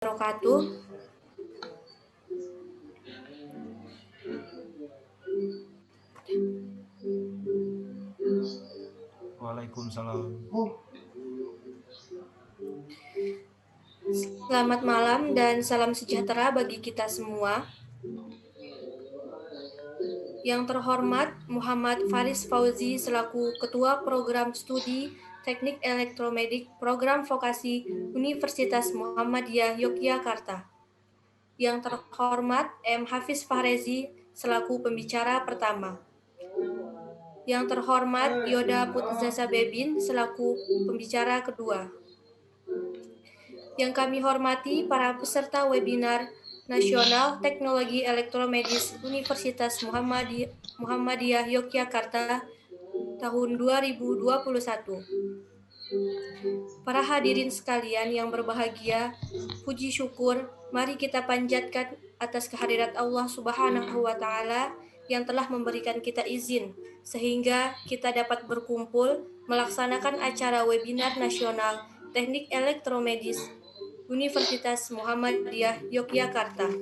wabarakatuh. Waalaikumsalam. Selamat malam dan salam sejahtera bagi kita semua. Yang terhormat Muhammad Faris Fauzi selaku Ketua Program Studi Teknik Elektromedik Program Vokasi Universitas Muhammadiyah Yogyakarta. Yang terhormat M. Hafiz Fahrezi selaku pembicara pertama. Yang terhormat Yoda Putzaza Bebin selaku pembicara kedua. Yang kami hormati para peserta webinar Nasional Teknologi Elektromedis Universitas Muhammadiyah Yogyakarta tahun 2021. Para hadirin sekalian yang berbahagia, puji syukur mari kita panjatkan atas kehadirat Allah Subhanahu wa taala yang telah memberikan kita izin sehingga kita dapat berkumpul melaksanakan acara webinar nasional Teknik Elektromedis Universitas Muhammadiyah Yogyakarta.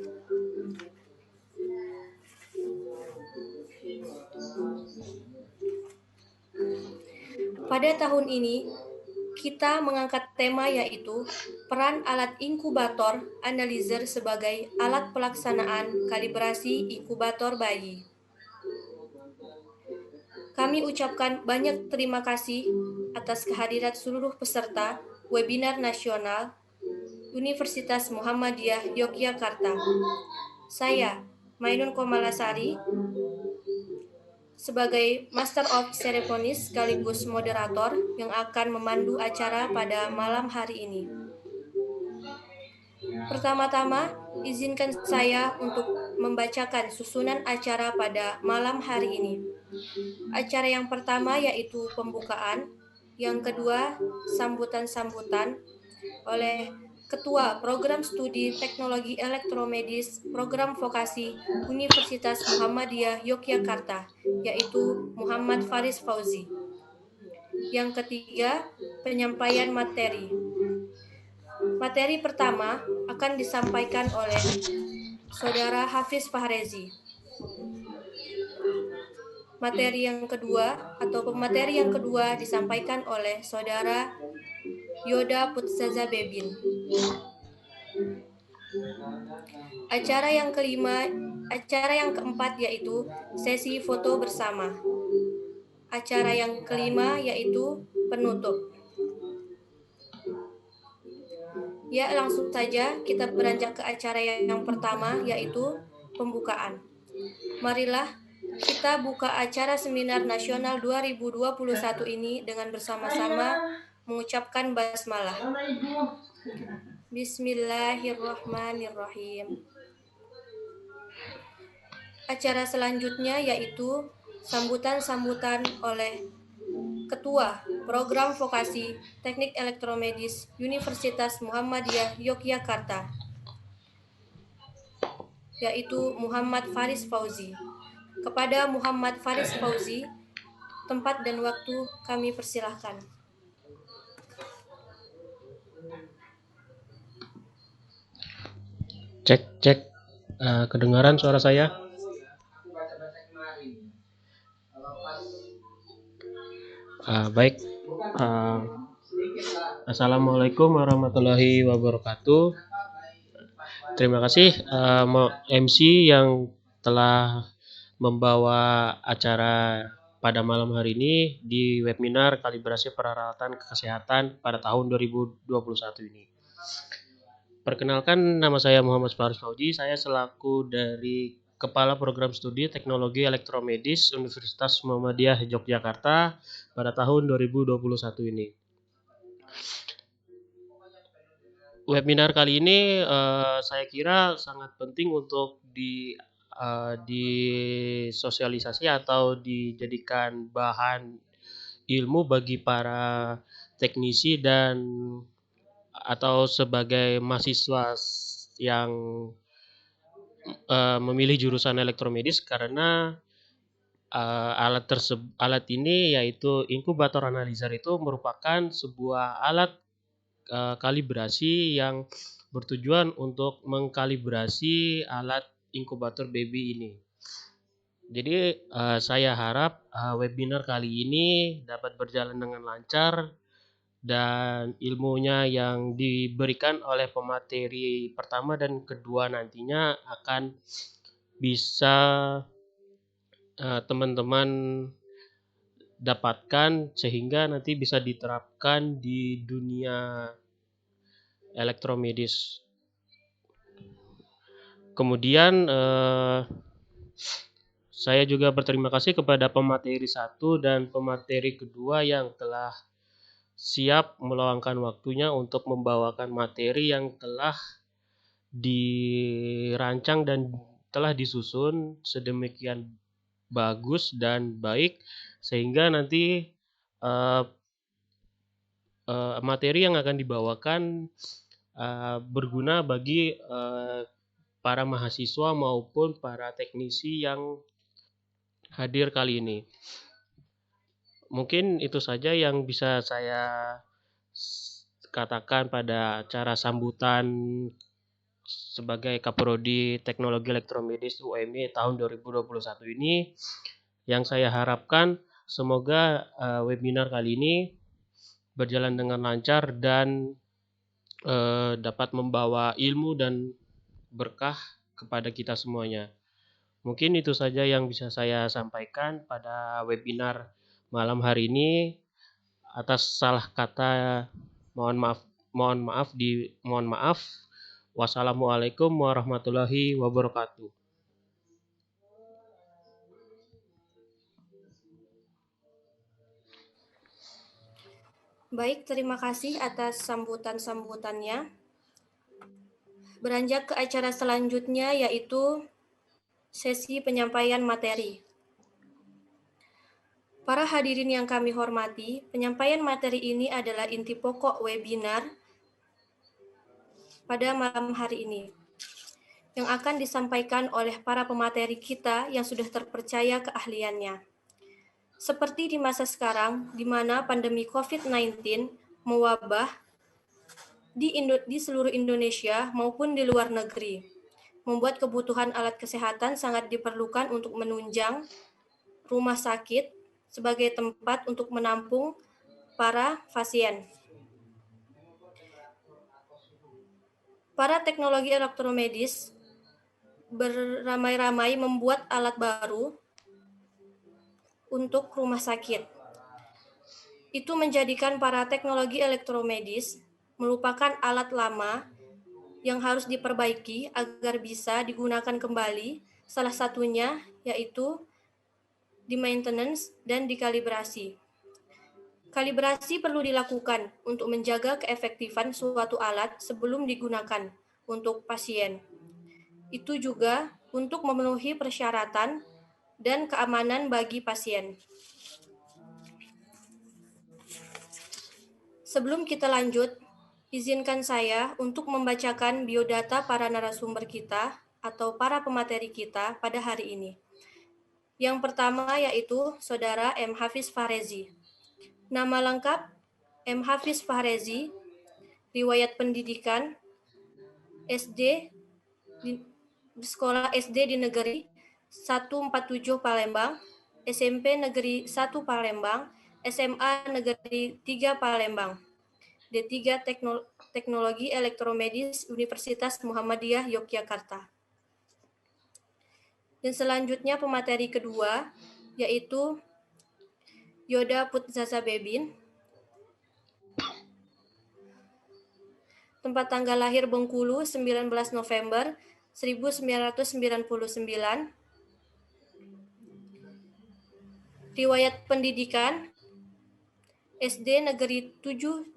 Pada tahun ini, kita mengangkat tema yaitu peran alat inkubator analyzer sebagai alat pelaksanaan kalibrasi inkubator bayi. Kami ucapkan banyak terima kasih atas kehadiran seluruh peserta webinar nasional Universitas Muhammadiyah Yogyakarta. Saya, Mainun Komalasari, sebagai Master of Ceremonies sekaligus moderator yang akan memandu acara pada malam hari ini. Pertama-tama, izinkan saya untuk membacakan susunan acara pada malam hari ini. Acara yang pertama yaitu pembukaan, yang kedua sambutan-sambutan oleh Ketua Program Studi Teknologi Elektromedis Program Vokasi Universitas Muhammadiyah Yogyakarta, yaitu Muhammad Faris Fauzi. Yang ketiga, penyampaian materi. Materi pertama akan disampaikan oleh Saudara Hafiz Fahrezi. Materi yang kedua atau pemateri yang kedua disampaikan oleh Saudara Yoda Putzaza Bebin. Acara yang keempat yaitu sesi foto bersama. Acara yang kelima yaitu penutup. Ya, langsung saja kita beranjak ke acara yang pertama yaitu pembukaan. Marilah kita buka acara Seminar Nasional 2021 ini dengan bersama-sama mengucapkan basmalah. Bismillahirrahmanirrahim. Acara selanjutnya yaitu sambutan-sambutan oleh Ketua Program Vokasi Teknik Elektromedis Universitas Muhammadiyah Yogyakarta, yaitu Muhammad Faris Fauzi. Kepada Muhammad Faris Fauzi, tempat dan waktu kami persilahkan. Cek, kedengaran suara saya? Baik. Assalamualaikum warahmatullahi wabarakatuh. Terima kasih MC yang telah membawa acara pada malam hari ini di webinar kalibrasi peralatan kesehatan pada tahun 2021 ini. Perkenalkan, nama saya Muhammad Faris Fauzi. Saya selaku dari Kepala Program Studi Teknologi Elektromedis Universitas Muhammadiyah Yogyakarta pada tahun 2021 ini. Webinar kali ini saya kira sangat penting untuk disosialisasi atau dijadikan bahan ilmu bagi para teknisi dan atau sebagai mahasiswa yang memilih jurusan elektromedis karena alat ini yaitu inkubator analyzer itu merupakan sebuah alat kalibrasi yang bertujuan untuk mengkalibrasi alat inkubator baby ini. Jadi saya harap webinar kali ini dapat berjalan dengan lancar dan ilmunya yang diberikan oleh pemateri pertama dan kedua nantinya akan bisa teman-teman dapatkan sehingga nanti bisa diterapkan di dunia elektromedis. Kemudian saya juga berterima kasih kepada pemateri 1 dan pemateri kedua yang telah siap meluangkan waktunya untuk membawakan materi yang telah dirancang dan telah disusun sedemikian bagus dan baik sehingga nanti materi yang akan dibawakan berguna bagi para mahasiswa maupun para teknisi yang hadir kali ini. Mungkin itu saja yang bisa saya katakan pada acara sambutan sebagai Kaprodi Teknologi Elektromedis UMY tahun 2021 ini. Yang saya harapkan semoga webinar kali ini berjalan dengan lancar dan dapat membawa ilmu dan berkah kepada kita semuanya. Mungkin itu saja yang bisa saya sampaikan pada webinar malam hari ini. Atas salah kata mohon maaf. Wassalamualaikum warahmatullahi wabarakatuh. Baik, terima kasih atas sambutannya. Beranjak ke acara selanjutnya yaitu sesi penyampaian materi. Para hadirin yang kami hormati, penyampaian materi ini adalah inti pokok webinar pada malam hari ini yang akan disampaikan oleh para pemateri kita yang sudah terpercaya keahliannya. Seperti di masa sekarang, di mana pandemi COVID-19 mewabah di seluruh Indonesia maupun di luar negeri, membuat kebutuhan alat kesehatan sangat diperlukan untuk menunjang rumah sakit sebagai tempat untuk menampung para pasien. Para teknologi elektromedis beramai-ramai membuat alat baru untuk rumah sakit. Itu menjadikan para teknologi elektromedis merupakan alat lama yang harus diperbaiki agar bisa digunakan kembali, salah satunya yaitu di maintenance dan dikalibrasi. Kalibrasi perlu dilakukan untuk menjaga keefektifan suatu alat sebelum digunakan untuk pasien. Itu juga untuk memenuhi persyaratan dan keamanan bagi pasien. Sebelum kita lanjut, izinkan saya untuk membacakan biodata para narasumber kita atau para pemateri kita pada hari ini. Yang pertama yaitu Saudara M. Hafiz Fahrezi. Nama lengkap M. Hafiz Fahrezi, riwayat pendidikan SD di sekolah SD di Negeri 147 Palembang, SMP Negeri 1 Palembang, SMA Negeri 3 Palembang, D3 Teknologi Elektromedis Universitas Muhammadiyah Yogyakarta. Dan selanjutnya pemateri kedua yaitu Yoda Putzaza Bebin. Tempat tanggal lahir Bengkulu 19 November 1999. Riwayat pendidikan SD Negeri 78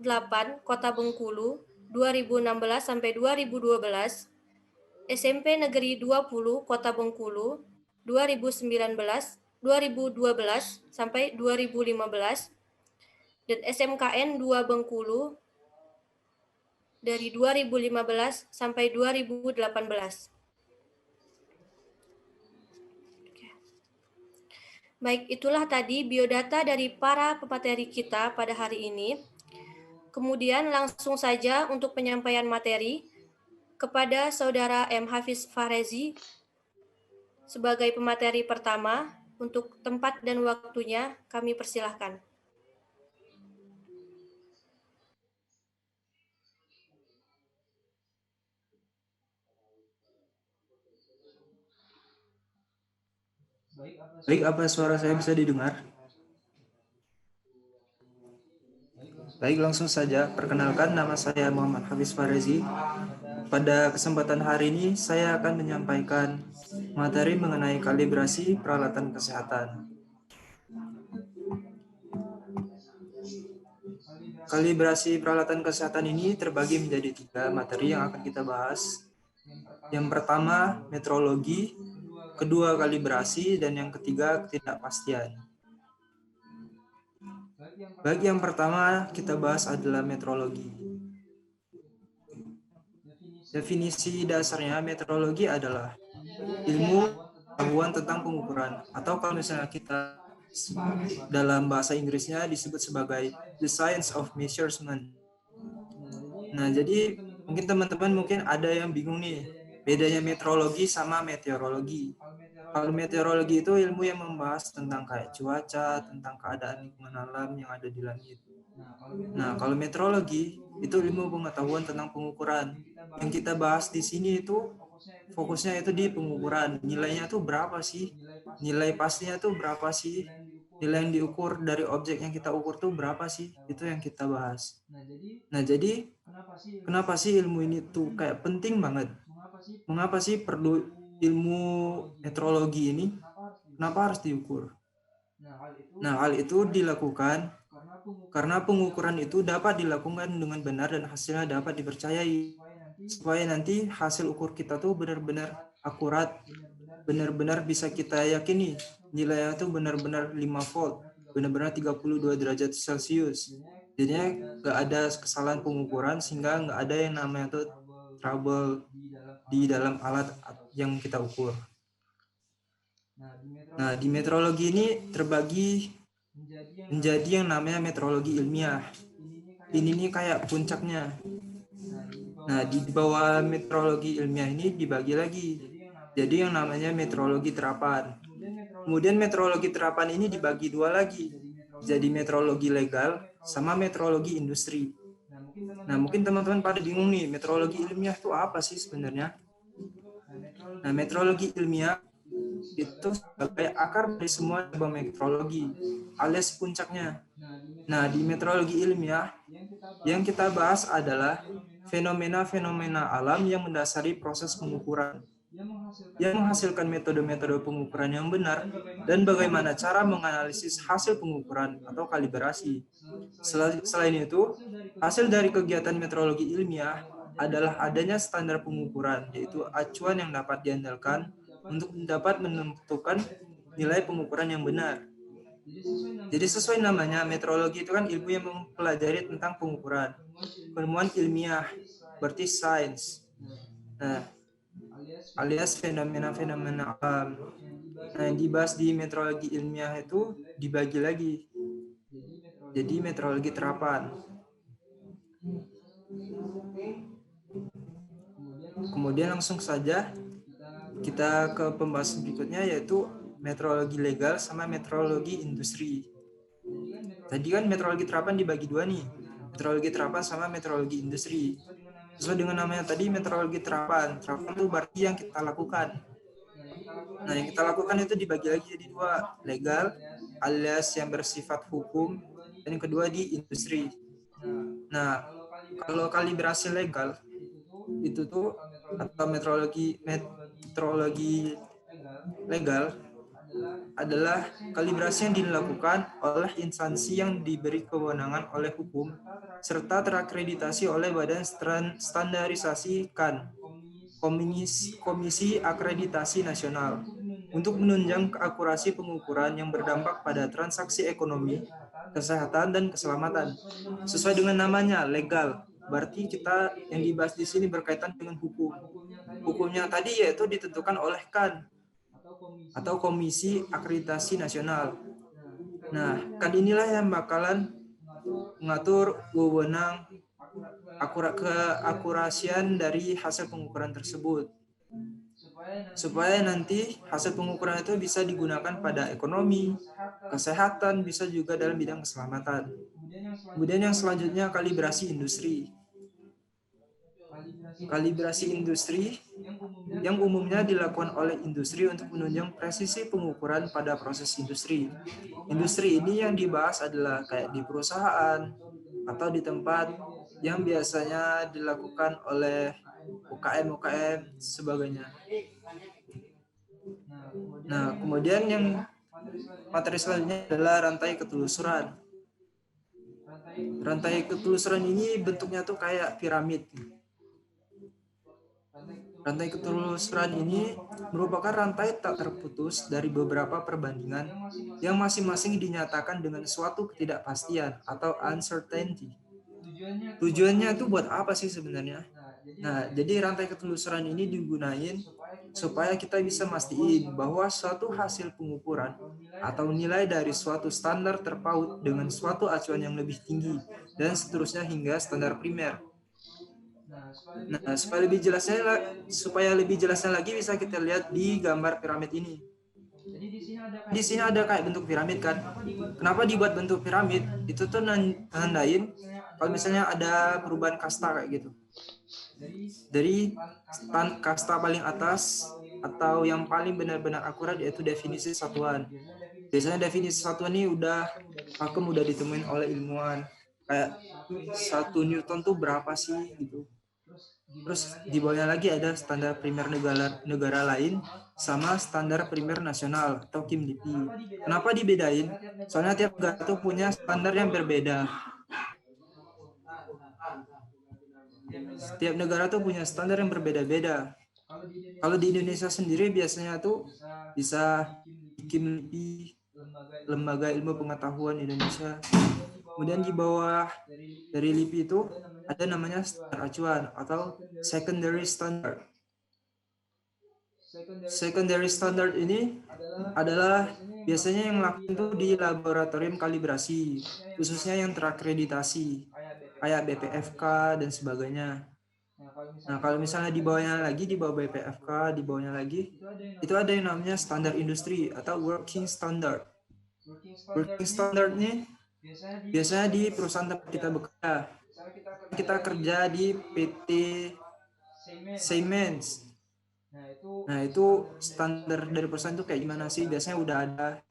Kota Bengkulu 2016 sampai 2012. SMP Negeri 20 Kota Bengkulu 2012 sampai 2015 dan SMKN 2 Bengkulu dari 2015 sampai 2018. Baik, itulah tadi biodata dari para pemateri kita pada hari ini. Kemudian langsung saja untuk penyampaian materi. Kepada Saudara M. Hafiz Fahrezi sebagai pemateri pertama, untuk tempat dan waktunya kami persilahkan. Baik, apa suara saya bisa didengar? Baik, langsung saja. Perkenalkan, nama saya Muhammad Hafiz Fahrezi. Pada kesempatan hari ini, saya akan menyampaikan materi mengenai kalibrasi peralatan kesehatan. Kalibrasi peralatan kesehatan ini terbagi menjadi 3 materi yang akan kita bahas. Yang pertama, metrologi, kedua, kalibrasi, dan yang ketiga, ketidakpastian. Bagi yang pertama, kita bahas adalah metrologi. Definisi dasarnya, metrologi adalah ilmu pengetahuan tentang pengukuran, atau kalau misalnya kita dalam bahasa Inggrisnya disebut sebagai the science of measurement. Nah, jadi mungkin teman-teman ada yang bingung nih, bedanya metrologi sama meteorologi. Kalau meteorologi itu ilmu yang membahas tentang kayak cuaca, tentang keadaan lingkungan alam yang ada di langit. Nah, kalau metrologi itu ilmu pengetahuan tentang pengukuran. Yang kita bahas di sini itu fokusnya itu di pengukuran. Nilainya tuh berapa sih? Nilai pastinya tuh berapa sih? Nilai yang diukur dari objek yang kita ukur tuh berapa sih? Itu yang kita bahas. Nah, jadi kenapa sih ilmu ini tuh kayak penting banget? Mengapa sih perlu ilmu metrologi ini? Kenapa harus diukur? Nah, hal itu dilakukan karena pengukuran itu dapat dilakukan dengan benar dan hasilnya dapat dipercayai. Supaya nanti hasil ukur kita tuh benar-benar akurat, benar-benar bisa kita yakini nilainya tuh benar-benar 5 volt, benar-benar 32 derajat Celcius. Jadinya nggak ada kesalahan pengukuran sehingga nggak ada yang namanya tuh trouble di dalam alat yang kita ukur. Nah, di metrologi ini terbagi menjadi yang namanya metrologi ilmiah. Ini nih kayak puncaknya. Nah, di bawah metrologi ilmiah ini dibagi lagi. Jadi yang namanya metrologi terapan. Kemudian metrologi terapan ini dibagi 2 lagi. Jadi metrologi legal sama metrologi industri. Nah, mungkin teman-teman pada bingung nih, metrologi ilmiah itu apa sih sebenarnya? Nah, metrologi ilmiah itu sebagai akar dari semua cabang metrologi, alias puncaknya. Nah, di metrologi ilmiah, yang kita bahas adalah fenomena-fenomena alam yang mendasari proses pengukuran, yang menghasilkan metode-metode pengukuran yang benar, dan bagaimana cara menganalisis hasil pengukuran atau kalibrasi. Selain itu, hasil dari kegiatan metrologi ilmiah adalah adanya standar pengukuran, yaitu acuan yang dapat diandalkan untuk dapat menentukan nilai pengukuran yang benar. Jadi sesuai namanya, metrologi itu kan ilmu yang mempelajari tentang pengukuran. Penemuan ilmiah, berarti sains. Nah, alias fenomena-fenomena alam. Nah, yang dibahas di metrologi ilmiah itu dibagi lagi. Jadi metrologi terapan. Kemudian langsung saja kita ke pembahasan berikutnya, yaitu metrologi legal sama metrologi industri. Tadi kan metrologi terapan dibagi 2 nih, metrologi terapan sama metrologi industri. Sesuai dengan namanya tadi, metrologi terapan itu berarti yang kita lakukan. Nah, yang kita lakukan itu dibagi lagi jadi 2, legal alias yang bersifat hukum, dan yang kedua di industri. Nah, kalau kalibrasi legal itu tuh atau metrologi legal adalah kalibrasi yang dilakukan oleh instansi yang diberi kewenangan oleh hukum serta terakreditasi oleh Badan Standarisasi KAN, Komisi Akreditasi Nasional, untuk menunjang keakurasi pengukuran yang berdampak pada transaksi ekonomi, kesehatan, dan keselamatan. Sesuai dengan namanya, legal. Berarti kita yang dibahas di sini berkaitan dengan hukum. Hukumnya tadi yaitu ditentukan oleh KAN atau Komisi Akreditasi Nasional. Nah, KAN inilah yang bakalan mengatur wewenang keakurasian dari hasil pengukuran tersebut, supaya nanti hasil pengukuran itu bisa digunakan pada ekonomi, kesehatan, bisa juga dalam bidang keselamatan. Kemudian yang selanjutnya kalibrasi industri. Kalibrasi industri yang umumnya dilakukan oleh industri untuk menunjang presisi pengukuran pada proses industri. Industri ini yang dibahas adalah kayak di perusahaan atau di tempat yang biasanya dilakukan oleh UKM sebagainya. Nah, kemudian yang materi selanjutnya adalah rantai ketelusuran. Rantai ketelusuran ini bentuknya tuh kayak piramid. Rantai ketelusuran ini merupakan rantai tak terputus dari beberapa perbandingan yang masing-masing dinyatakan dengan suatu ketidakpastian atau uncertainty. Tujuannya itu buat apa sih sebenarnya? Nah, jadi rantai ketelusuran ini digunain supaya kita bisa mastiin bahwa suatu hasil pengukuran atau nilai dari suatu standar terpaut dengan suatu acuan yang lebih tinggi dan seterusnya hingga standar primer. Nah, supaya lebih jelasnya lagi bisa kita lihat di gambar piramid ini. Di sini ada kayak bentuk piramid kan. Kenapa dibuat bentuk piramid? Itu tuh nandain kalau misalnya ada perubahan kasta kayak gitu. Dari kasta paling atas atau yang paling benar-benar akurat yaitu definisi satuan. Biasanya definisi satuan ini udah ditemuin oleh ilmuwan. Kayak 1 Newton tuh berapa sih gitu. Terus di bawahnya lagi ada standar primer negara lain sama standar primer nasional atau KIM-LIPI. Kenapa dibedain? Soalnya tiap negara tuh punya standar yang berbeda. Setiap negara tuh punya standar yang berbeda-beda. Kalau di Indonesia sendiri biasanya tuh bisa KIM-LIPI, Lembaga Ilmu Pengetahuan Indonesia. Kemudian di bawah dari LIPI itu ada namanya standar acuan atau secondary standard. Secondary standard ini adalah biasanya yang lakukan itu di laboratorium kalibrasi, khususnya yang terakreditasi, kayak BPFK dan sebagainya. Nah, kalau misalnya di bawahnya lagi, di bawah BPFK, di bawahnya lagi, itu ada yang namanya standar industri atau working standard. Working standard ini biasanya di perusahaan tempat kita bekerja. Kita kerja di PT Siemens. Nah, itu standar dari perusahaan itu kayak gimana sih? Biasanya udah ada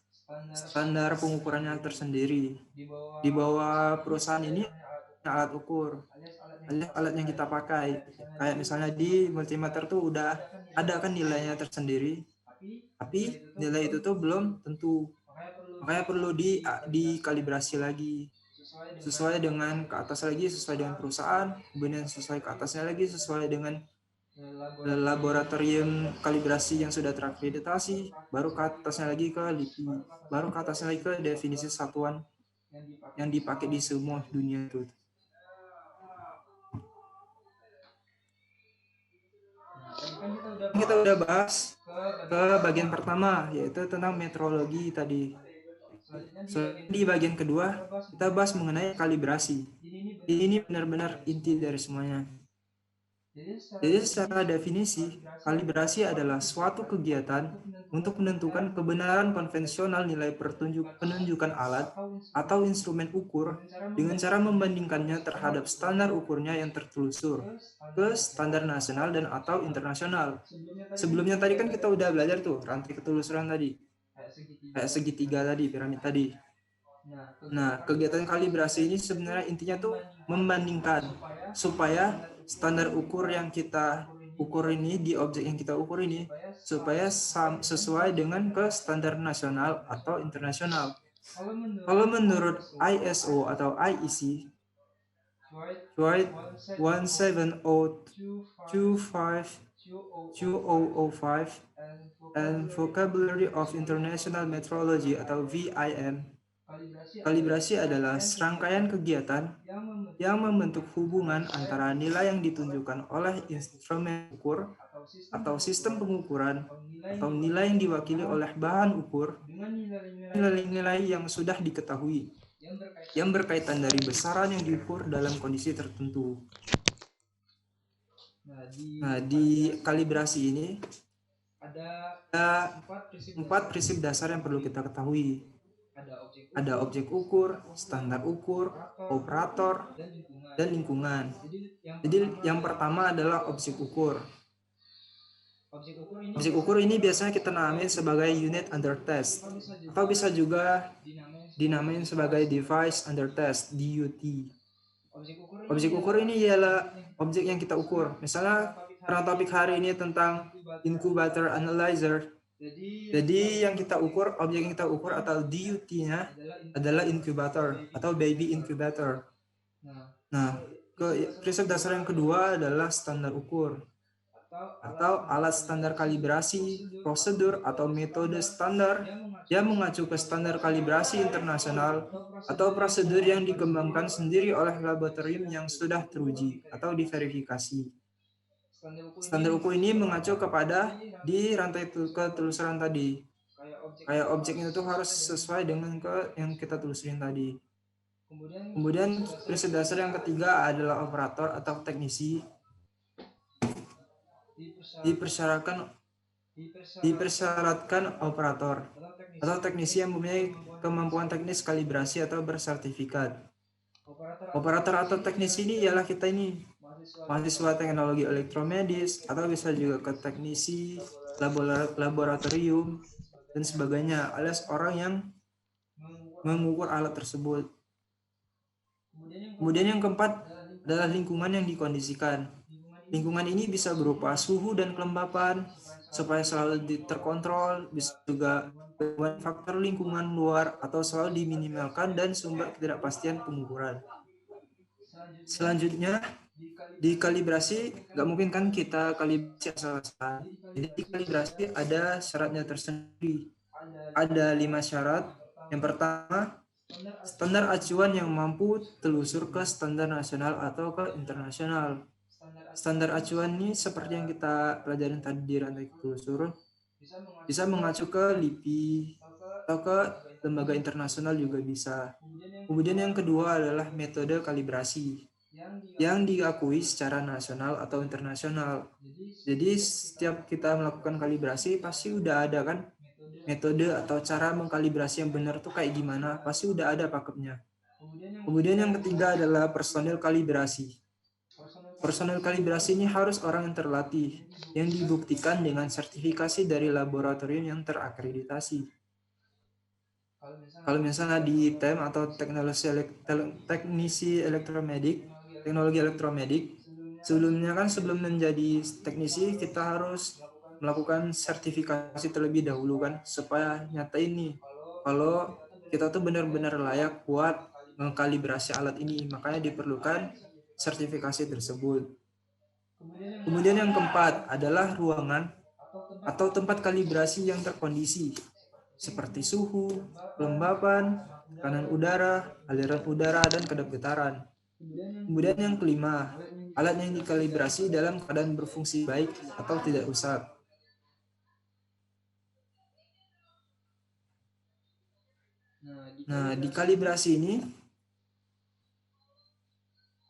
standar pengukurannya tersendiri. Di bawah perusahaan ini alat ukur, alat yang kita pakai. Kayak misalnya di multimeter tuh udah ada kan nilainya tersendiri, tapi nilai itu tuh belum tentu. Makanya perlu dikalibrasi lagi sesuai dengan ke atas lagi, sesuai dengan perusahaan, kemudian sesuai ke atasnya lagi sesuai dengan laboratorium kalibrasi yang sudah terakreditasi, baru ke atasnya lagi ke LIPI, baru ke atasnya lagi ke definisi satuan yang dipakai di semua dunia itu. Kita udah bahas ke bagian pertama, yaitu tentang metrologi tadi. Di bagian kedua, kita bahas mengenai kalibrasi. Ini benar-benar inti dari semuanya. Jadi secara definisi, kalibrasi adalah suatu kegiatan untuk menentukan kebenaran konvensional nilai penunjukan alat atau instrumen ukur dengan cara membandingkannya terhadap standar ukurnya yang tertelusur ke standar nasional dan atau internasional. Sebelumnya tadi kan kita udah belajar tuh rantai ketelusuran tadi, kayak segitiga tadi, piramid tadi. Nah, kegiatan kalibrasi ini sebenarnya intinya tuh membandingkan supaya standar ukur yang kita ukur ini di objek yang kita ukur ini supaya sesuai dengan ke standar nasional atau internasional. Kalau menurut ISO atau IEC 17025-2005 and Vocabulary of International Metrology atau VIM, kalibrasi adalah serangkaian kegiatan yang membentuk hubungan antara nilai yang ditunjukkan oleh instrumen ukur atau sistem pengukuran atau nilai yang diwakili oleh bahan ukur dengan nilai-nilai yang sudah diketahui yang berkaitan dari besaran yang diukur dalam kondisi tertentu. Nah, di kalibrasi ini ada 4 prinsip dasar yang perlu kita ketahui. Ada objek ukur, standar ukur, operator, dan lingkungan. Jadi yang pertama adalah objek ukur. Objek ukur ini biasanya kita namain sebagai unit under test, atau bisa juga dinamain sebagai device under test, DUT. Objek ukur ini ialah objek yang kita ukur. Misalnya karena topik hari ini tentang incubator analyzer. Jadi yang kita ukur, objek yang kita ukur atau DUT-nya adalah incubator atau baby incubator. Nah, prinsip dasar yang kedua adalah standar ukur atau alat standar kalibrasi, prosedur atau metode standar yang mengacu ke standar kalibrasi internasional atau prosedur yang dikembangkan sendiri oleh laboratorium yang sudah teruji atau diverifikasi. Standar ukur ini mengacu kepada di rantai ketelusuran tadi. Kayak objeknya itu harus sesuai dengan yang kita telusurin tadi. Kemudian prinsip dasar yang ketiga adalah operator atau teknisi. Dipersyaratkan operator atau teknisi yang mempunyai kemampuan teknis kalibrasi atau bersertifikat. Operator atau teknisi ini ialah kita ini, mahasiswa teknologi elektromedis, atau bisa juga ke teknisi laboratorium dan sebagainya, alias orang yang mengukur alat tersebut. Kemudian yang keempat adalah lingkungan yang dikondisikan. Lingkungan ini bisa berupa suhu dan kelembapan supaya selalu terkontrol, bisa juga faktor lingkungan luar atau selalu diminimalkan dan sumber ketidakpastian pengukuran. Selanjutnya, di kalibrasi nggak mungkin kan kita kalibrasi asal-asalan. Jadi di kalibrasi ada syaratnya tersendiri. Ada 5 syarat. Yang pertama, standar acuan yang mampu telusur ke standar nasional atau ke internasional. Standar acuan ini seperti yang kita pelajarin tadi di rantai ketelusuran, bisa mengacu ke LIPI atau ke lembaga internasional juga bisa. Kemudian yang kedua adalah metode kalibrasi yang diakui secara nasional atau internasional. Jadi setiap kita melakukan kalibrasi pasti udah ada kan metode atau cara mengkalibrasi yang benar tuh kayak gimana, pasti udah ada pakemnya. Kemudian yang ketiga adalah personil kalibrasi. Personel kalibrasi ini harus orang yang terlatih, yang dibuktikan dengan sertifikasi dari laboratorium yang terakreditasi. Kalau misalnya di TEM atau teknisi elektromedik, teknologi elektromedik, sebelumnya kan sebelum menjadi teknisi kita harus melakukan sertifikasi terlebih dahulu kan, supaya nyatain nih kalau kita tuh benar-benar layak buat mengkalibrasi alat ini, makanya diperlukan sertifikasi tersebut. Kemudian yang keempat adalah ruangan atau tempat kalibrasi yang terkondisi seperti suhu, kelembapan, tekanan udara, aliran udara, dan kedap getaran. Kemudian yang kelima, alat yang dikalibrasi dalam keadaan berfungsi baik atau tidak rusak. Nah, di kalibrasi ini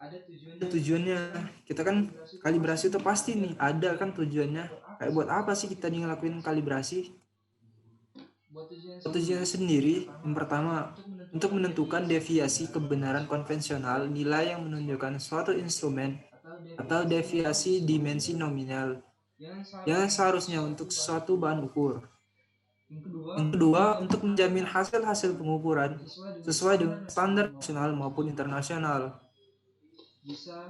ada tujuannya. Kita kan kalibrasi itu pasti nih ada kan tujuannya. Kayak buat apa sih kita ngelakuin kalibrasi? Tujuannya sendiri, yang pertama, untuk menentukan deviasi kebenaran konvensional nilai yang menunjukkan suatu instrumen atau deviasi dimensi nominal yang seharusnya untuk suatu bahan ukur. Yang kedua, untuk menjamin hasil-hasil pengukuran sesuai dengan standar nasional maupun internasional.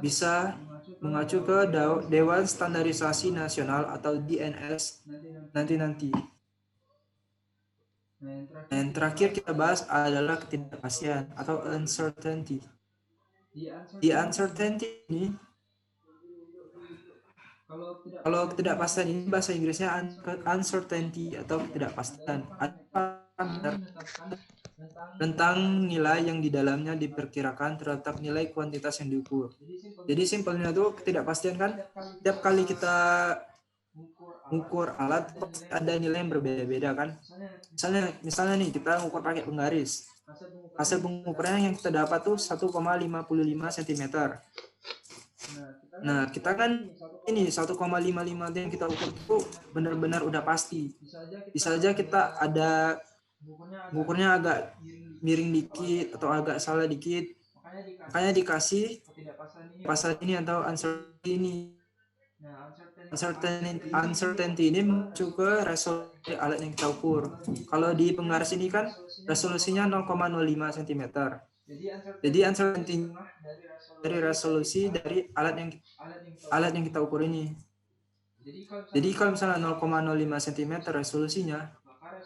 Bisa mengacu ke Dewan Standarisasi Nasional atau DNS nanti. Nah, yang terakhir kita bahas adalah ketidakpastian atau uncertainty. Di uncertainty ini, kalau ketidakpastian ini bahasa Inggrisnya uncertainty atau ketidakpastian. Tentang nilai yang di dalamnya diperkirakan terhadap nilai kuantitas yang diukur. Jadi simpelnya itu ketidakpastian kan, setiap kali kita mengukur alat ada nilai yang berbeda-beda kan. Misalnya nih kita mengukur pakai penggaris. Hasil pengukuran yang kita dapat tuh 1,55 cm. Nah, kita kan ini 1,55 yang kita ukur itu benar-benar udah pasti. Bisa aja kita ada ngukurnya agak miring dikit atau agak salah dikit. Makanya dikasih pasal ini atau uncertainty ini. Uncertainty ini mengacu ke resolusi alat yang kita ukur. Kalau di penggaris ini kan resolusinya 0,05 cm. Jadi uncertainty dari resolusi dari alat yang kita ukur ini. Jadi kalau misalnya 0,05 cm resolusinya,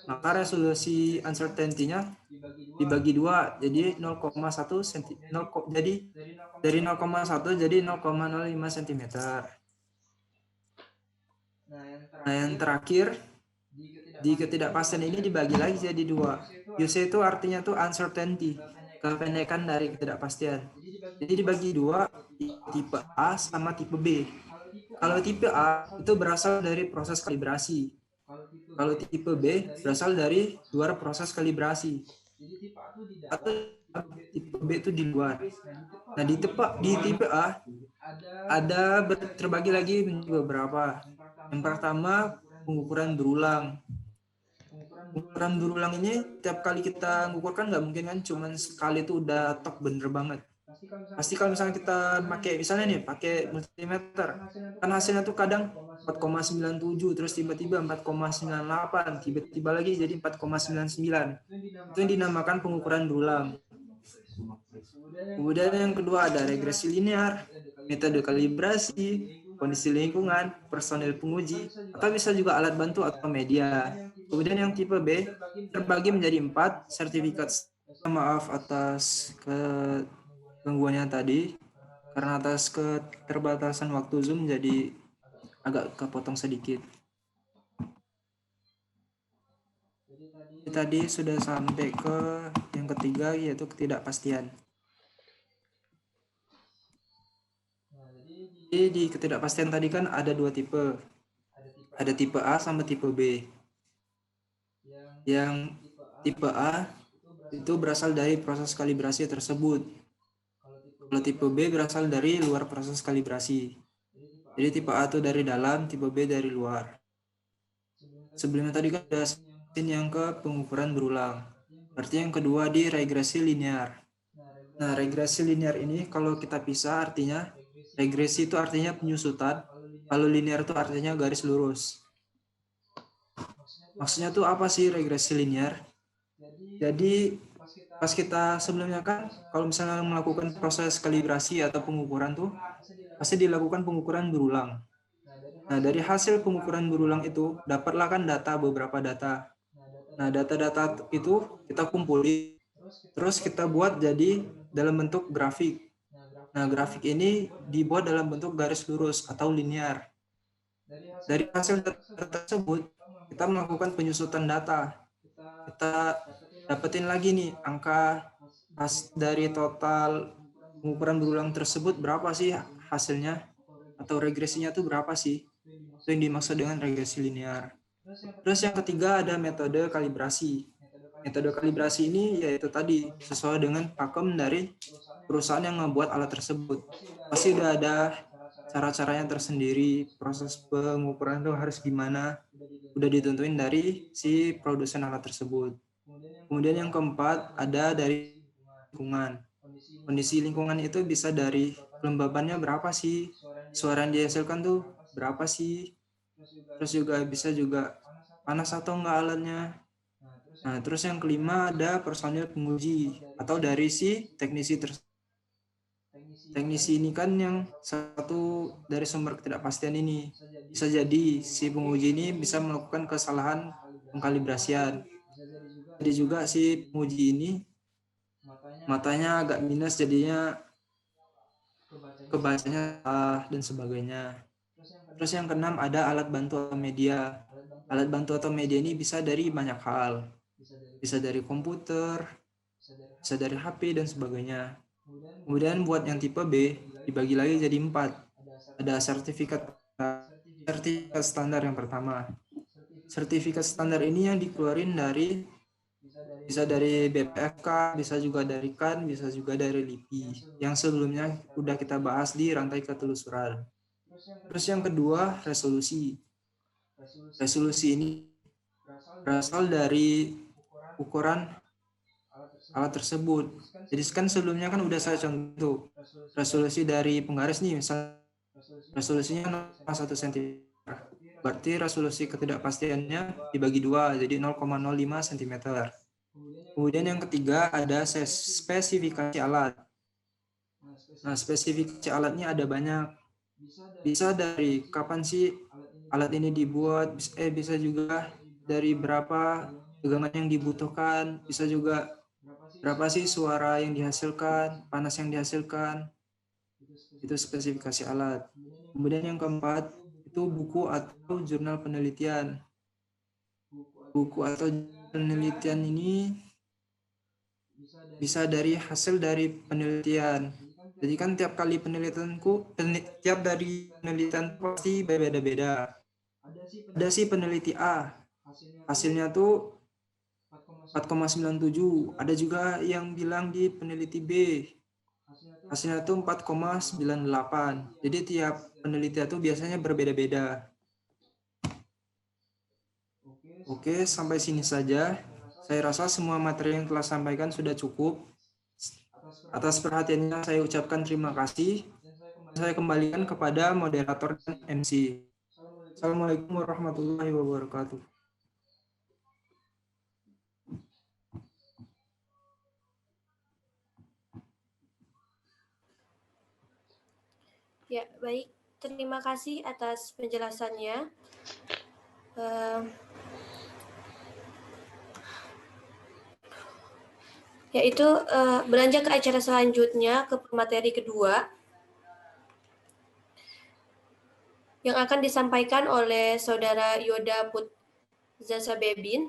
maka resolusi uncertainty-nya dibagi 2, jadi 0,1 cm. Jadi dari 0,1 jadi 0,05 cm. Nah, yang terakhir di ketidakpastian ini dibagi lagi jadi 2. UC itu artinya tuh uncertainty, kependekan dari ketidakpastian. Jadi dibagi 2, tipe A sama tipe B. Kalau tipe A itu berasal dari proses kalibrasi. Kalau tipe B berasal dari luar proses kalibrasi. Atau tipe B itu di luar. Nah, di tipe A ada terbagi lagi menjadi beberapa. Yang pertama, pengukuran berulang. Pengukuran berulang ini tiap kali kita mengukurkan nggak mungkin kan cuman sekali itu udah tok bener banget. Pasti kalau misalnya kita pakai multimeter, kan hasilnya tuh kadang 4,97, terus tiba-tiba 4,98, tiba-tiba lagi jadi 4,99. Itu yang dinamakan pengukuran berulang. Kemudian yang kedua ada regresi linear, metode kalibrasi, kondisi lingkungan, personil penguji, atau bisa juga alat bantu atau media. Kemudian yang tipe B terbagi menjadi 4, sertifikat. Maaf atas gangguannya tadi, karena atas keterbatasan waktu Zoom jadi agak kepotong sedikit. Tadi sudah sampai ke yang ketiga, yaitu ketidakpastian. Jadi di ketidakpastian tadi kan ada 2 tipe. Ada tipe A sama tipe B. Yang tipe A itu berasal dari proses kalibrasi tersebut. Kalau tipe B berasal dari luar proses kalibrasi. Jadi tipe A itu dari dalam, tipe B dari luar. Sebelumnya tadi kan ada yang ke pengukuran berulang. Berarti yang kedua di regresi linear. Nah, regresi linear ini kalau kita pisah artinya regresi itu artinya penyusutan, kalau linear itu artinya garis lurus. Maksudnya tuh apa sih regresi linear? Jadi pas kita sebelumnya kan kalau misalnya melakukan proses kalibrasi atau pengukuran tuh pasti dilakukan pengukuran berulang. Nah, dari hasil pengukuran berulang itu dapatlah kan beberapa data. Nah, data-data itu kita kumpulin, terus kita buat jadi dalam bentuk grafik. Nah, grafik ini dibuat dalam bentuk garis lurus atau linear. Dari hasil data tersebut, kita melakukan penyusutan data. Kita dapetin lagi nih angka dari total pengukuran berulang tersebut berapa sih hasilnya, atau regresinya tuh berapa sih. Itu yang dimaksud dengan regresi linear. Terus yang ketiga ada metode kalibrasi. Metode kalibrasi ini yaitu tadi sesuai dengan pakem dari perusahaan yang membuat alat tersebut. Pasti udah ada cara-caranya tersendiri, proses pengukuran itu harus gimana, udah ditentuin dari si produsen alat tersebut. Kemudian yang keempat ada dari lingkungan. Kondisi lingkungan itu bisa dari kelembabannya berapa sih, suara yang dihasilkan tuh berapa sih, terus juga bisa juga panas atau enggak alatnya. Nah, terus yang kelima ada personil penguji atau dari si teknisi Teknisi ini kan yang satu dari sumber ketidakpastian ini. Bisa jadi si penguji ini bisa melakukan kesalahan pengkalibrasian. Jadi juga si penguji ini matanya agak minus, jadinya kebacanya salah dan sebagainya. Terus yang keenam ada alat bantu atau media. Alat bantu atau media ini bisa dari banyak hal. Bisa dari komputer, bisa dari HP dan sebagainya. Kemudian buat yang tipe B dibagi lagi jadi 4. Ada sertifikat standar yang pertama. Sertifikat standar ini yang dikeluarin Bisa dari BPFK, bisa juga dari KAN, bisa juga dari LIPI. Yang sebelumnya udah kita bahas di rantai ketelusuran. Terus yang kedua, resolusi. Resolusi ini berasal dari ukuran alat tersebut. Jadi kan sebelumnya kan udah saya contoh resolusi dari penggaris nih, misal resolusinya 0,1 cm. Berarti resolusi ketidakpastiannya dibagi dua, jadi 0,05 cm. Kemudian yang ketiga ada spesifikasi alat. Nah, spesifikasi alatnya ada banyak. Bisa dari kapan sih alat ini dibuat, bisa juga dari berapa tegangan yang dibutuhkan, bisa juga berapa sih suara yang dihasilkan, panas yang dihasilkan. Itu spesifikasi alat. Kemudian yang keempat itu buku atau jurnal penelitian. Buku atau penelitian ini bisa dari hasil dari penelitian. Jadi kan tiap kali tiap dari penelitian pasti berbeda-beda. Ada sih peneliti A, hasilnya tuh 4,97. Ada juga yang bilang di peneliti B, hasilnya tuh 4,98. Jadi tiap penelitian tuh biasanya berbeda-beda. Oke, sampai sini saja. Saya rasa semua materi yang telah sampaikan sudah cukup. Atas perhatiannya saya ucapkan terima kasih. Saya kembalikan kepada moderator dan MC. Assalamualaikum warahmatullahi wabarakatuh. Ya, baik. Terima kasih atas penjelasannya. Yaitu beranjak ke acara selanjutnya, ke materi kedua, yang akan disampaikan oleh Saudara Yoda Putzazabebin.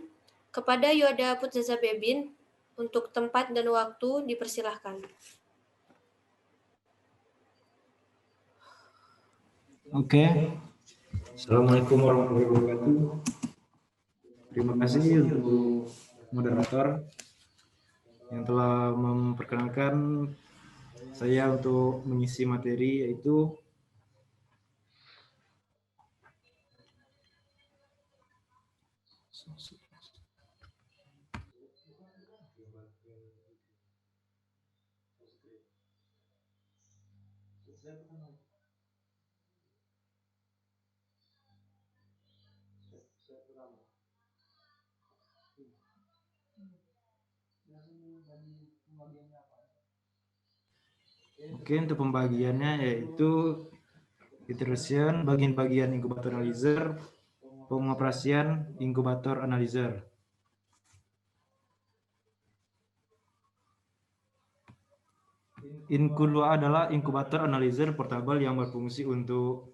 Kepada Yoda Putzazabebin, untuk tempat dan waktu dipersilahkan. Oke. Assalamualaikum warahmatullahi wabarakatuh. Terima kasih untuk moderator yang telah memperkenalkan saya untuk mengisi materi, yaitu untuk pembagiannya yaitu iteration, bagian-bagian inkubator analyzer, pengoperasian inkubator analyzer. Inkul2 adalah inkubator analyzer portable yang berfungsi untuk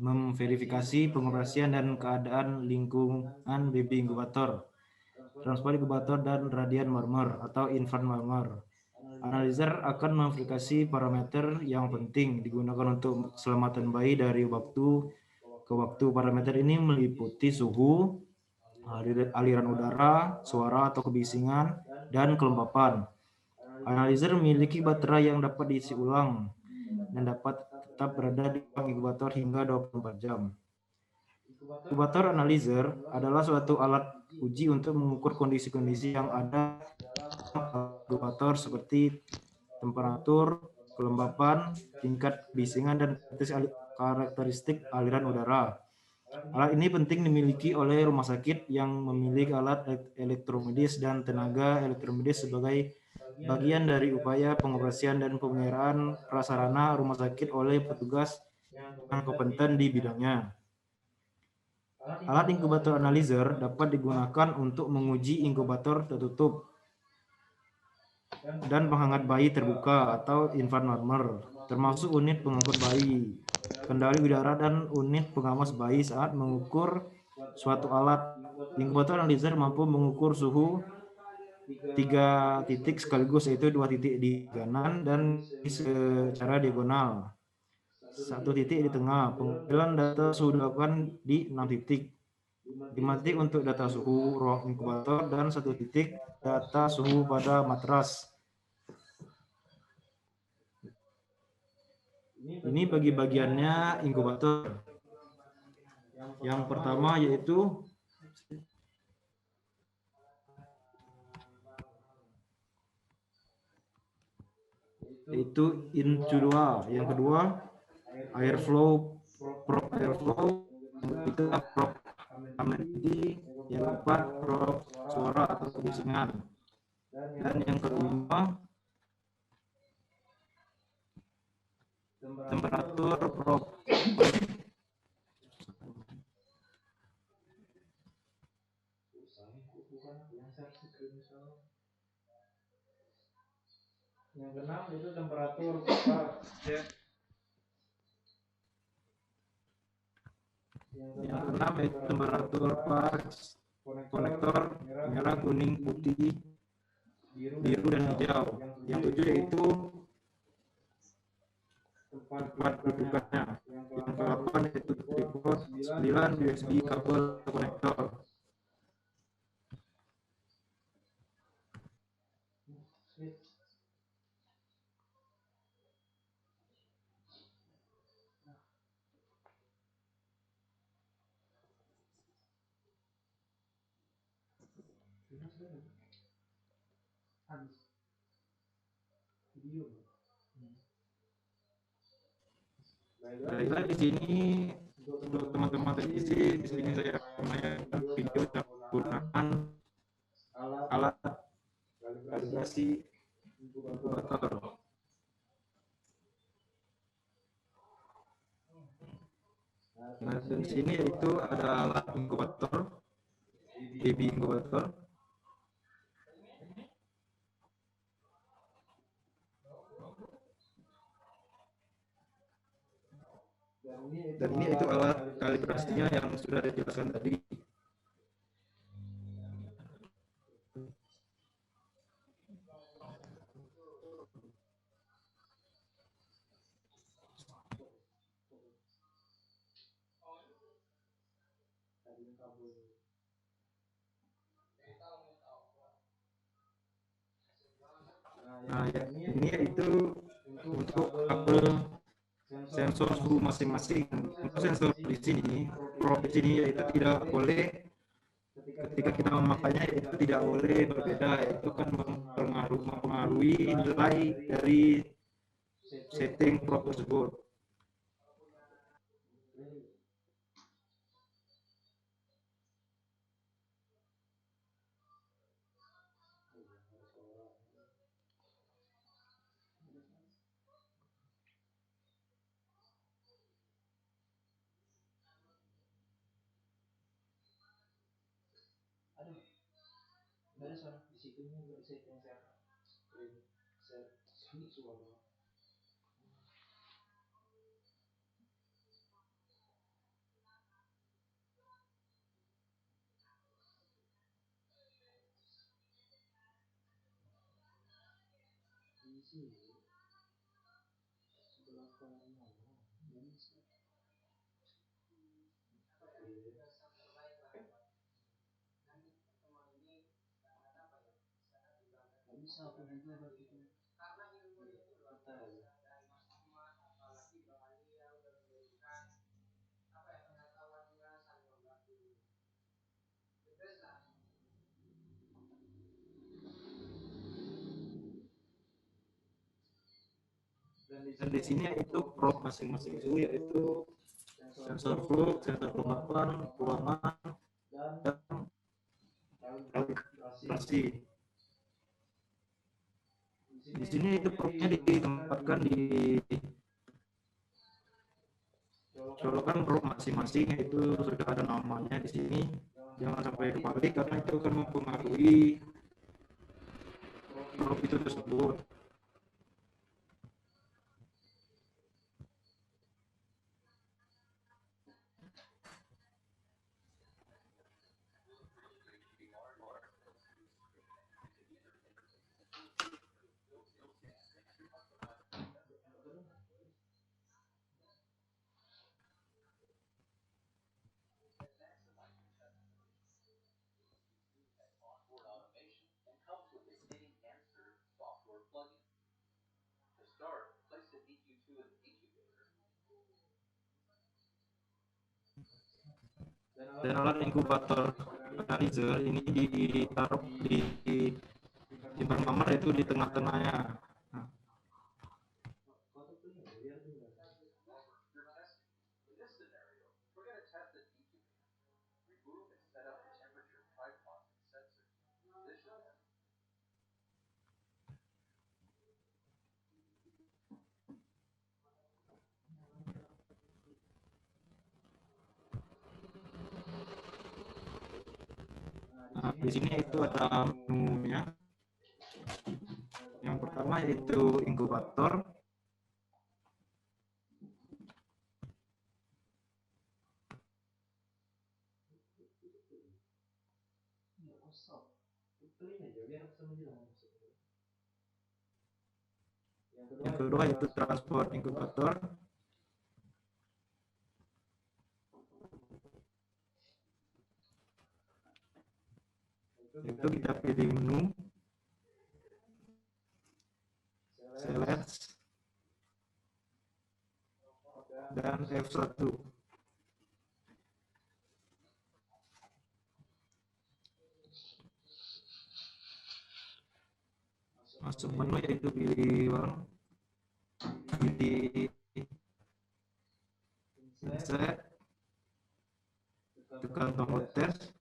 memverifikasi pengoperasian dan keadaan lingkungan baby inkubator, transport inkubator, dan radian marmer atau infant marmer. Analyzer akan memverifikasi parameter yang penting digunakan untuk keselamatan bayi dari waktu ke waktu. Parameter ini meliputi suhu, aliran udara, suara atau kebisingan, dan kelembapan. Analyzer memiliki baterai yang dapat diisi ulang dan dapat tetap berada di ruang inkubator hingga 24 jam. Inkubator analyzer adalah suatu alat uji untuk mengukur kondisi-kondisi yang ada dalam inkubator seperti temperatur, kelembapan, tingkat kebisingan, dan karakteristik aliran udara. Alat ini penting dimiliki oleh rumah sakit yang memiliki alat elektromedis dan tenaga elektromedis sebagai bagian dari upaya pengoperasian dan pemeliharaan prasarana rumah sakit oleh petugas yang kompeten di bidangnya. Alat inkubator analyzer dapat digunakan untuk menguji inkubator tertutup dan penghangat bayi terbuka atau infant warmer, termasuk unit pengangkut bayi, kendali udara, dan unit pengawas bayi saat mengukur suatu alat. Inkubator analyzer mampu mengukur suhu 3 titik sekaligus, yaitu 2 titik di kanan dan secara diagonal, 1 titik di tengah. Pengambilan data suhu dilakukan di 6 titik. 5 titik untuk data suhu ruang inkubator dan 1 titik data suhu pada matras. Ini bagi bagiannya inkubator. Yang pertama yaitu incubator. Yang kedua airflow, prop airflow. Yang ketiga prop amenity. Yang keempat prop suara atau kebisingan. Dan yang kelima temperatur prop. Yang keenam itu temperatur konektor merah, kuning, putih, biru dan hijau. Yang tujuh yaitu tempat dudukannya. Yang ke-8 yaitu tripod, 9 USB kabel konektor. Baiklah, di sini untuk teman-teman teknisi, di sini saya menayangkan video yang menggunakan alat kalibrasi inkubator. Nah, di sini itu ada alat inkubator, baby inkubator. Dan ini itu alat kalibrasinya yang sudah dijelaskan tadi. Nah, ya, ini itu untuk kabel sensor suhu masing-masing. Untuk sensor di sini, probe di sini yaitu tidak boleh ketika kita memakainya itu tidak boleh berbeda, itu kan mempengaruhi nilai dari setting probe tersebut. Dan di sini itu probe masing-masing suhu yaitu sensor flux, sensor kelembapan, ruangan, dan kalibrasi. Di sini itu probe-nya ditempatkan di colokan probe masing-masing, itu sudah ada namanya di sini. Jangan sampai kebalik karena itu akan mempengaruhi probe itu tersebut. Dan alat inkubator analyzer ini ditaruh di timpan kamar, yaitu di tengah-tengahnya. Nah, di sini itu ada menunya. Yang pertama yaitu inkubator. Yang kedua yaitu transport inkubator. Itu kita pilih menu, select, dan F1. Masuk menu yaitu pilih uang, pilih insert, tekan tombol tes.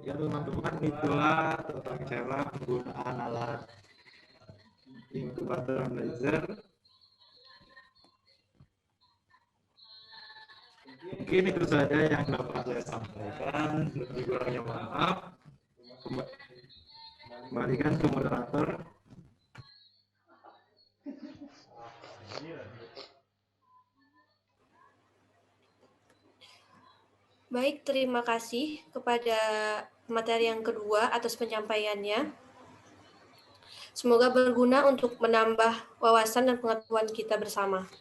Ya teman-teman, itulah tentang cara penggunaan alat inkubator analyzer. Mungkin itu saja yang dapat saya sampaikan. Lebih kurangnya maaf. Kembalikan ke moderator. Baik, terima kasih kepada materi yang kedua atas penyampaiannya. Semoga berguna untuk menambah wawasan dan pengetahuan kita bersama.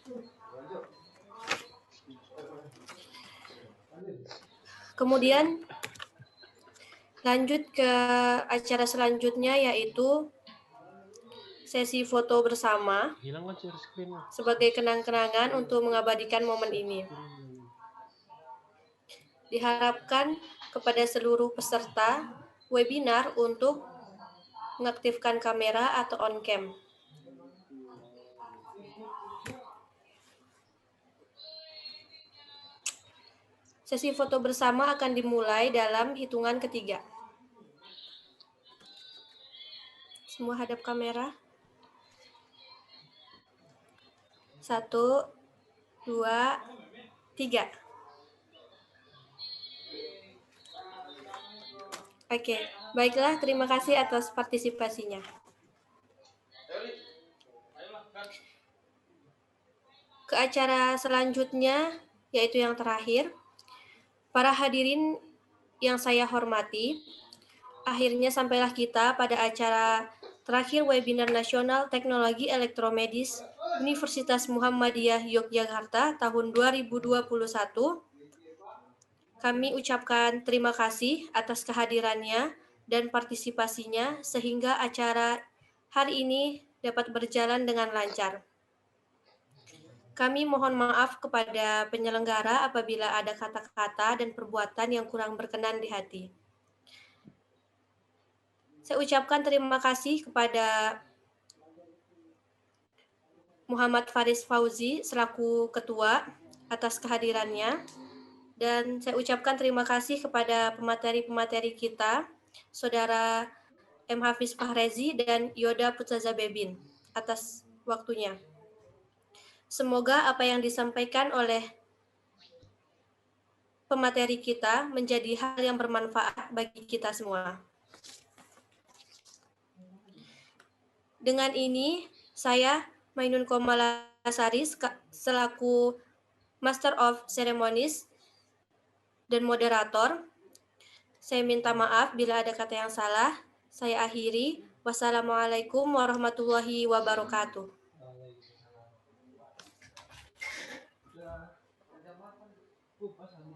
Kemudian lanjut ke acara selanjutnya, yaitu sesi foto bersama sebagai kenang-kenangan untuk mengabadikan momen ini. Diharapkan kepada seluruh peserta webinar untuk mengaktifkan kamera atau on cam. Sesi foto bersama akan dimulai dalam hitungan ketiga. Semua hadap kamera. 1, 2, 3. Oke, baiklah, terima kasih atas partisipasinya. Ke acara selanjutnya, yaitu yang terakhir. Para hadirin yang saya hormati, akhirnya sampailah kita pada acara terakhir webinar nasional Teknologi Elektromedis Universitas Muhammadiyah Yogyakarta tahun 2021. Kami ucapkan terima kasih atas kehadirannya dan partisipasinya, sehingga acara hari ini dapat berjalan dengan lancar. Kami mohon maaf kepada penyelenggara apabila ada kata-kata dan perbuatan yang kurang berkenan di hati. Saya ucapkan terima kasih kepada Muhammad Faris Fauzi selaku ketua atas kehadirannya, dan saya ucapkan terima kasih kepada pemateri-pemateri kita, Saudara M. Hafiz Fahrezi dan Yoda Putzaza Bebin atas waktunya. Semoga apa yang disampaikan oleh pemateri kita menjadi hal yang bermanfaat bagi kita semua. Dengan ini, saya Mainun Komalasari selaku Master of Ceremonies dan moderator, saya minta maaf bila ada kata yang salah. Saya akhiri. Wassalamualaikum warahmatullahi wabarakatuh.